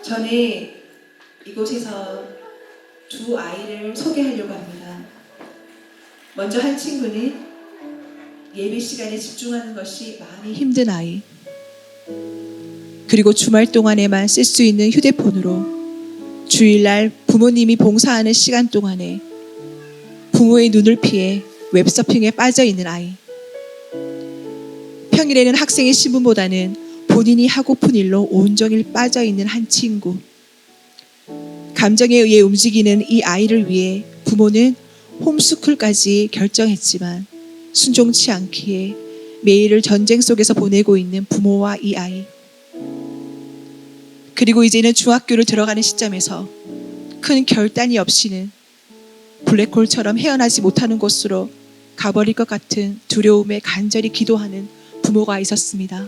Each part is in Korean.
저는 이곳에서 두 아이를 소개하려고 합니다. 먼저 한 친구는 예배 시간에 집중하는 것이 많이 힘든 아이, 그리고 주말 동안에만 쓸 수 있는 휴대폰으로 주일날 부모님이 봉사하는 시간 동안에 부모의 눈을 피해 웹서핑에 빠져 있는 아이, 평일에는 학생의 신분보다는 본인이 하고픈 일로 온종일 빠져 있는 한 친구. 감정에 의해 움직이는 이 아이를 위해 부모는 홈스쿨까지 결정했지만 순종치 않기에 매일을 전쟁 속에서 보내고 있는 부모와 이 아이. 그리고 이제는 중학교를 들어가는 시점에서 큰 결단이 없이는 블랙홀처럼 헤어나지 못하는 곳으로 가버릴 것 같은 두려움에 간절히 기도하는 부모가 있었습니다.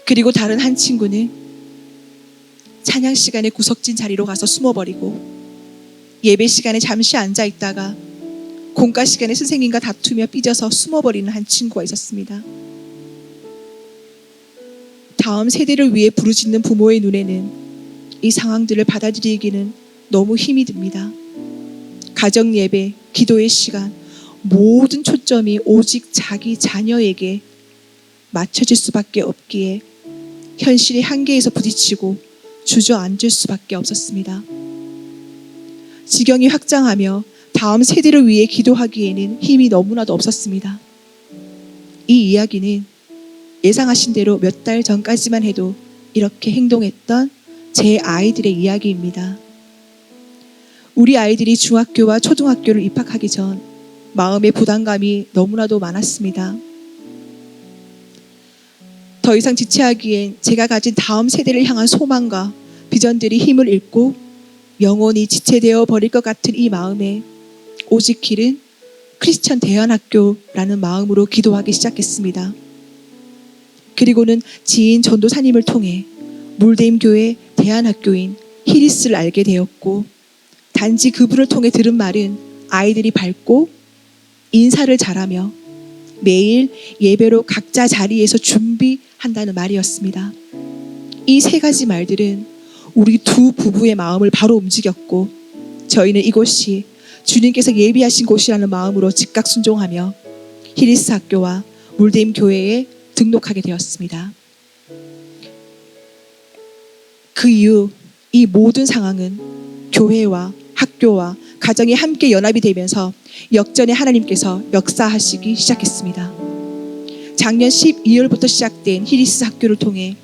그리고 다른 한 친구는 찬양 시간에 구석진 자리로 가서 숨어버리고 예배 시간에 잠시 앉아 있다가 공과 시간에 선생님과 다투며 삐져서 숨어버리는 한 친구가 있었습니다. 다음 세대를 위해 부르짖는 부모의 눈에는 이 상황들을 받아들이기는 너무 힘이 듭니다. 가정 예배, 기도의 시간, 모든 초점이 오직 자기 자녀에게 맞춰질 수밖에 없기에 현실의 한계에서 부딪히고 주저앉을 수밖에 없었습니다. 지경이 확장하며 다음 세대를 위해 기도하기에는 힘이 너무나도 없었습니다. 이 이야기는 예상하신 대로 몇 달 전까지만 해도 이렇게 행동했던 제 아이들의 이야기입니다. 우리 아이들이 중학교와 초등학교를 입학하기 전 마음의 부담감이 너무나도 많았습니다. 더 이상 지체하기엔 제가 가진 다음 세대를 향한 소망과 비전들이 힘을 잃고 영원히 지체되어 버릴 것 같은 이 마음에 오직 길은 크리스천 대안학교라는 마음으로 기도하기 시작했습니다. 그리고는 지인 전도사님을 통해 물대임교회 대안학교인 히리스를 알게 되었고, 단지 그분을 통해 들은 말은 아이들이 밝고 인사를 잘하며 매일 예배로 각자 자리에서 준비한다는 말이었습니다. 이 세 가지 말들은 우리 두 부부의 마음을 바로 움직였고, 저희는 이곳이 주님께서 예비하신 곳이라는 마음으로 즉각 순종하며 히리스 학교와 물대임 교회에 등록하게 되었습니다. 그 이후 이 모든 상황은 교회와 학교와 가정이 함께 연합이 되면서 역전에 하나님께서 역사하시기 시작했습니다. 작년 12월부터 시작된 히리스 학교를 통해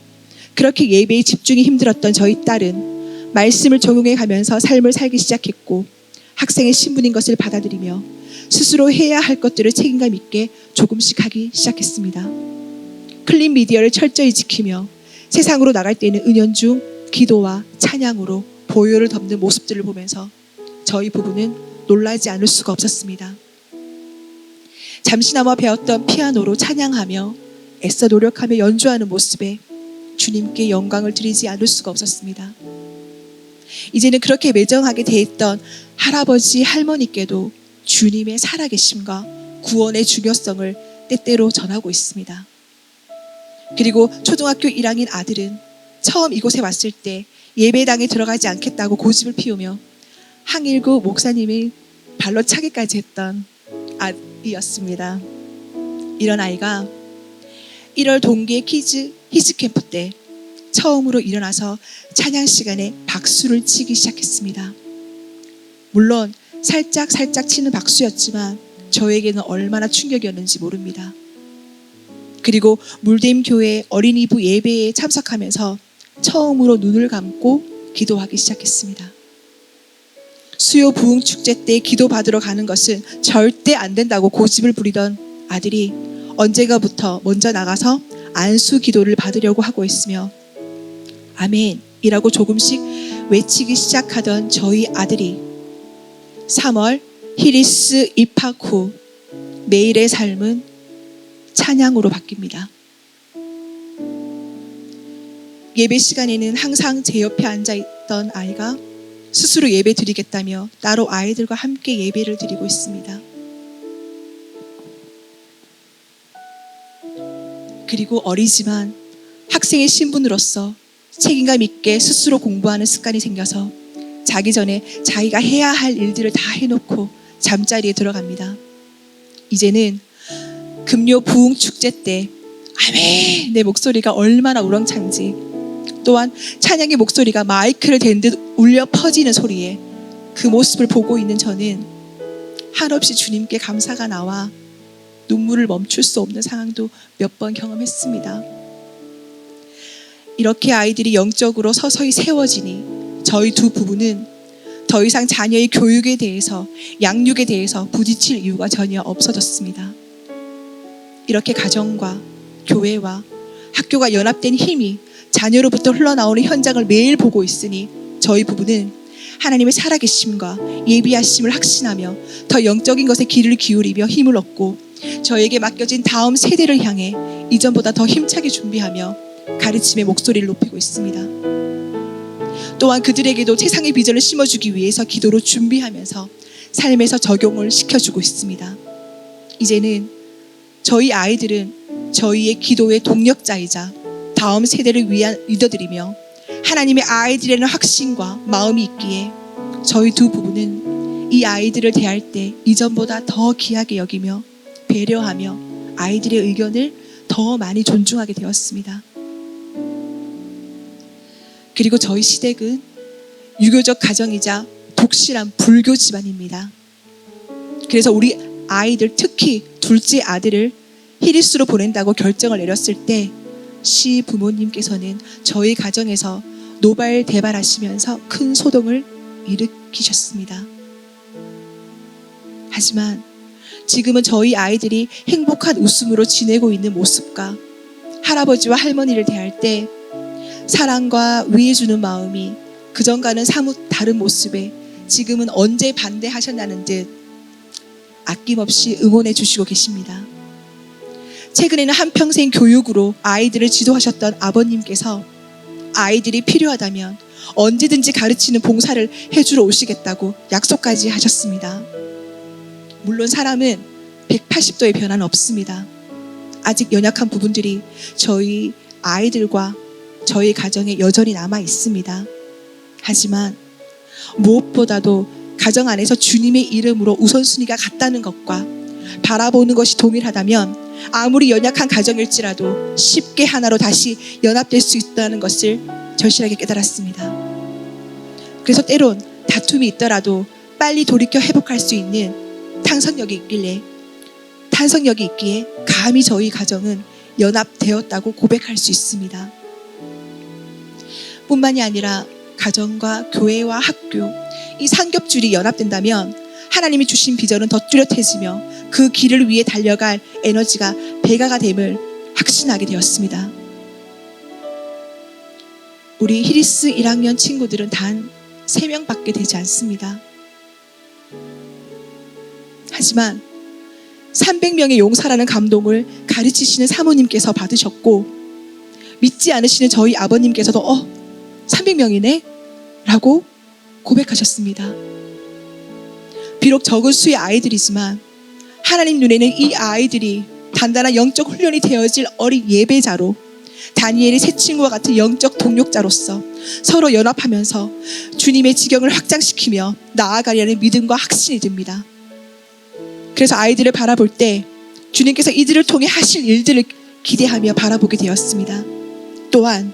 그렇게 예배에 집중이 힘들었던 저희 딸은 말씀을 적용해 가면서 삶을 살기 시작했고, 학생의 신분인 것을 받아들이며 스스로 해야 할 것들을 책임감 있게 조금씩 하기 시작했습니다. 클린 미디어를 철저히 지키며 세상으로 나갈 때는 은연중 기도와 찬양으로 보혈을 덮는 모습들을 보면서 저희 부부는 놀라지 않을 수가 없었습니다. 잠시나마 배웠던 피아노로 찬양하며 애써 노력하며 연주하는 모습에 주님께 영광을 드리지 않을 수가 없었습니다. 이제는 그렇게 매정하게 대했던 할아버지 할머니께도 주님의 살아계심과 구원의 중요성을 때때로 전하고 있습니다. 그리고 초등학교 1학년 아들은 처음 이곳에 왔을 때 예배당에 들어가지 않겠다고 고집을 피우며 항일구 목사님이 발로 차기까지 했던 아이였습니다. 이런 아이가 1월 동계 키즈 히즈캠프 때 처음으로 일어나서 찬양 시간에 박수를 치기 시작했습니다. 물론 살짝 치는 박수였지만 저에게는 얼마나 충격이었는지 모릅니다. 그리고 물대임 교회 어린이부 예배에 참석하면서 처음으로 눈을 감고 기도하기 시작했습니다. 수요 부흥 축제 때 기도 받으러 가는 것은 절대 안 된다고 고집을 부리던 아들이 언젠가부터 먼저 나가서 안수 기도를 받으려고 하고 있으며 아멘이라고 조금씩 외치기 시작하던 저희 아들이 3월 히리스 입학 후 매일의 삶은 찬양으로 바뀝니다. 예배 시간에는 항상 제 옆에 앉아있던 아이가 스스로 예배 드리겠다며 따로 아이들과 함께 예배를 드리고 있습니다. 그리고 어리지만 학생의 신분으로서 책임감 있게 스스로 공부하는 습관이 생겨서 자기 전에 자기가 해야 할 일들을 다 해놓고 잠자리에 들어갑니다. 이제는 금요 부흥 축제 때 아멘 내 목소리가 얼마나 우렁찬지, 또한 찬양의 목소리가 마이크를 댄 듯 울려 퍼지는 소리에 그 모습을 보고 있는 저는 한없이 주님께 감사가 나와 눈물을 멈출 수 없는 상황도 몇 번 경험했습니다. 이렇게 아이들이 영적으로 서서히 세워지니 저희 두 부부는 더 이상 자녀의 교육에 대해서, 양육에 대해서 부딪힐 이유가 전혀 없어졌습니다. 이렇게 가정과 교회와 학교가 연합된 힘이 자녀로부터 흘러나오는 현장을 매일 보고 있으니 저희 부부는 하나님의 살아계심과 예비하심을 확신하며 더 영적인 것에 귀를 기울이며 힘을 얻고 저에게 맡겨진 다음 세대를 향해 이전보다 더 힘차게 준비하며 가르침의 목소리를 높이고 있습니다. 또한 그들에게도 세상의 비전을 심어주기 위해서 기도로 준비하면서 삶에서 적용을 시켜주고 있습니다. 이제는 저희 아이들은 저희의 기도의 동력자이자 다음 세대를 위한 리더들이며 하나님의 아이들이라는 확신과 마음이 있기에 저희 두 부부는 이 아이들을 대할 때 이전보다 더 귀하게 여기며 배려하며 아이들의 의견을 더 많이 존중하게 되었습니다. 그리고 저희 시댁은 유교적 가정이자 독실한 불교 집안입니다. 그래서 우리 아이들, 특히 둘째 아들을 히리스로 보낸다고 결정을 내렸을 때 시부모님께서는 저희 가정에서 노발대발하시면서 큰 소동을 일으키셨습니다. 하지만 지금은 저희 아이들이 행복한 웃음으로 지내고 있는 모습과 할아버지와 할머니를 대할 때 사랑과 위해주는 마음이 그전과는 사뭇 다른 모습에 지금은 언제 반대하셨나는 듯 아낌없이 응원해 주시고 계십니다. 최근에는 한평생 교육으로 아이들을 지도하셨던 아버님께서 아이들이 필요하다면 언제든지 가르치는 봉사를 해주러 오시겠다고 약속까지 하셨습니다. 물론 사람은 180도의 변화는 없습니다. 아직 연약한 부분들이 저희 아이들과 저희 가정에 여전히 남아 있습니다. 하지만 무엇보다도 가정 안에서 주님의 이름으로 우선순위가 같다는 것과 바라보는 것이 동일하다면 아무리 연약한 가정일지라도 쉽게 하나로 다시 연합될 수 있다는 것을 절실하게 깨달았습니다. 그래서 때론 다툼이 있더라도 빨리 돌이켜 회복할 수 있는 탄성력이 있기에 감히 저희 가정은 연합되었다고 고백할 수 있습니다. 뿐만이 아니라 가정과 교회와 학교, 이 삼겹줄이 연합된다면 하나님이 주신 비전은 더 뚜렷해지며 그 길을 위해 달려갈 에너지가 배가가 됨을 확신하게 되었습니다. 우리 히리스 1학년 친구들은 단 3명밖에 되지 않습니다. 하지만 300명의 용사라는 감동을 가르치시는 사모님께서 받으셨고 믿지 않으시는 저희 아버님께서도 300명이네? 라고 고백하셨습니다. 비록 적은 수의 아이들이지만 하나님 눈에는 이 아이들이 단단한 영적 훈련이 되어질 어린 예배자로 다니엘의 세 친구와 같은 영적 동력자로서 서로 연합하면서 주님의 지경을 확장시키며 나아가려는 믿음과 확신이 듭니다. 그래서 아이들을 바라볼 때 주님께서 이들을 통해 하실 일들을 기대하며 바라보게 되었습니다. 또한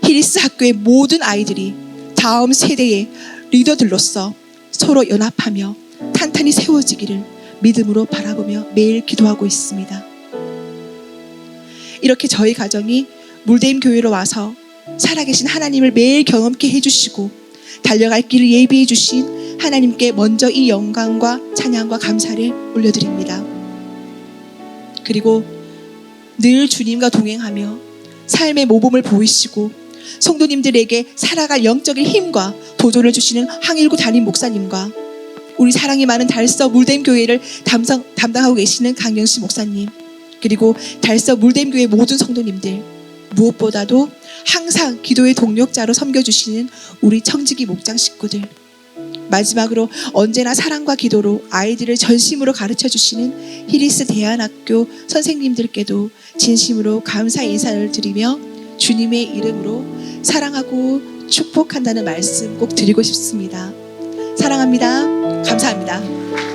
히리스 학교의 모든 아이들이 다음 세대의 리더들로서 서로 연합하며 탄탄히 세워지기를 믿음으로 바라보며 매일 기도하고 있습니다. 이렇게 저희 가정이 물대임 교회로 와서 살아계신 하나님을 매일 경험케 해주시고 달려갈 길을 예비해 주신 하나님께 먼저 이 영광과 찬양과 감사를 올려드립니다. 그리고 늘 주님과 동행하며 삶의 모범을 보이시고 성도님들에게 살아갈 영적인 힘과 도전을 주시는 황일구 담임 목사님과 우리 사랑이 많은 달서 물대임 교회를 담당하고 계시는 강영시 목사님, 그리고 달서 물대임 교회 모든 성도님들, 무엇보다도 항상 기도의 동력자로 섬겨주시는 우리 청지기 목장 식구들, 마지막으로 언제나 사랑과 기도로 아이들을 전심으로 가르쳐주시는 히리스 대안학교 선생님들께도 진심으로 감사 인사를 드리며 주님의 이름으로 사랑하고 축복한다는 말씀 꼭 드리고 싶습니다. 사랑합니다. 감사합니다.